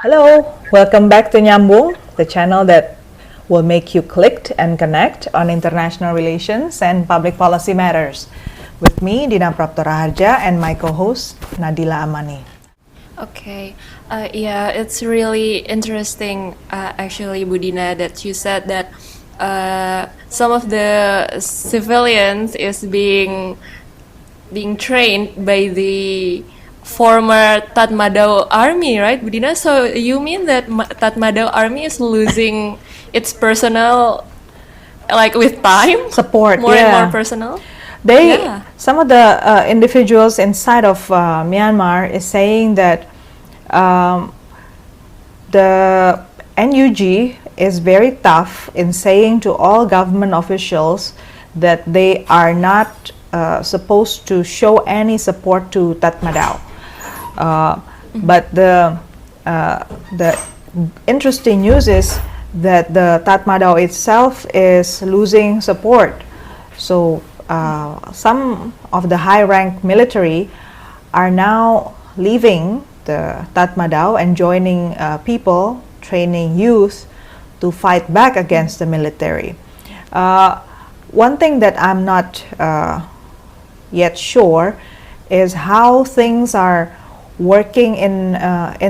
Hello, welcome back to Nyambung, the channel that will make you click and connect on international relations and public policy matters. With me, Dina Praptoraharja, and my co-host, Nadila Amani. Okay, yeah, it's really interesting, actually, Budina, that you said that some of the civilians is being trained by the former Tatmadaw army, right, Budina? So you mean that Tatmadaw army is losing its personnel, like with time, Support, more yeah. and more personnel? Some of the individuals inside of Myanmar is saying that the NUG is very tough in saying to all government officials that they are not supposed to show any support to Tatmadaw. But the interesting news is that the Tatmadaw itself is losing support. So some of the high-ranked military are now leaving the Tatmadaw and joining people, training youth to fight back against the military. One thing that I'm not yet sure is how things are working in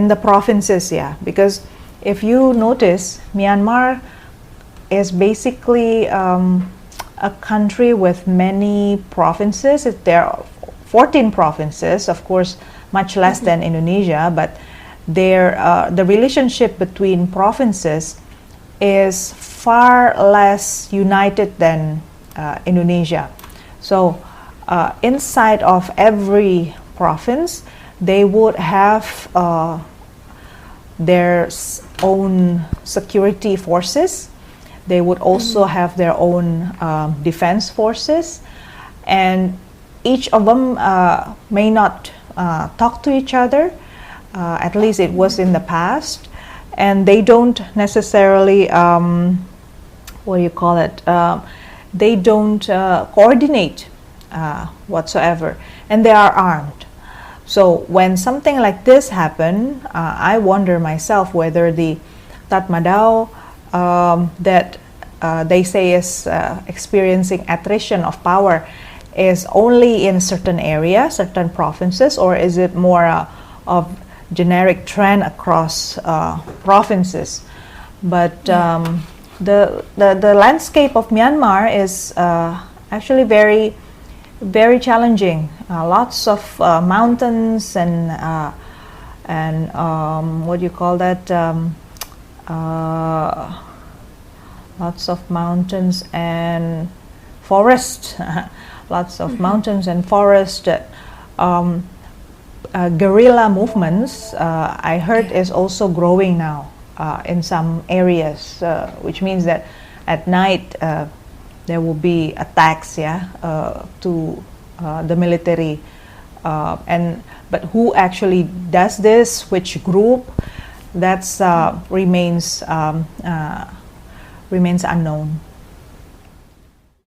the provinces, because if you notice, Myanmar is basically a country with many provinces. There are 14 provinces, of course, much less than Indonesia, but the relationship between provinces is far less united than Indonesia. So inside of every province, they would have their own security forces. They would also have their own defense forces, and each of them may not talk to each other. At least it was in the past, and they don't necessarily they don't coordinate whatsoever, and they are armed. So when something like this happen, I wonder myself whether the Tatmadaw that they say is experiencing attrition of power is only in certain areas, certain provinces, or is it more of generic trend across provinces? But the landscape of Myanmar is actually very, very challenging. Lots of mountains and lots of mountains and forest. Lots of mountains and forest that guerrilla movements, I heard, is also growing now in some areas, which means that at night there will be attacks to the military, but who actually does this, which group, that's remains unknown.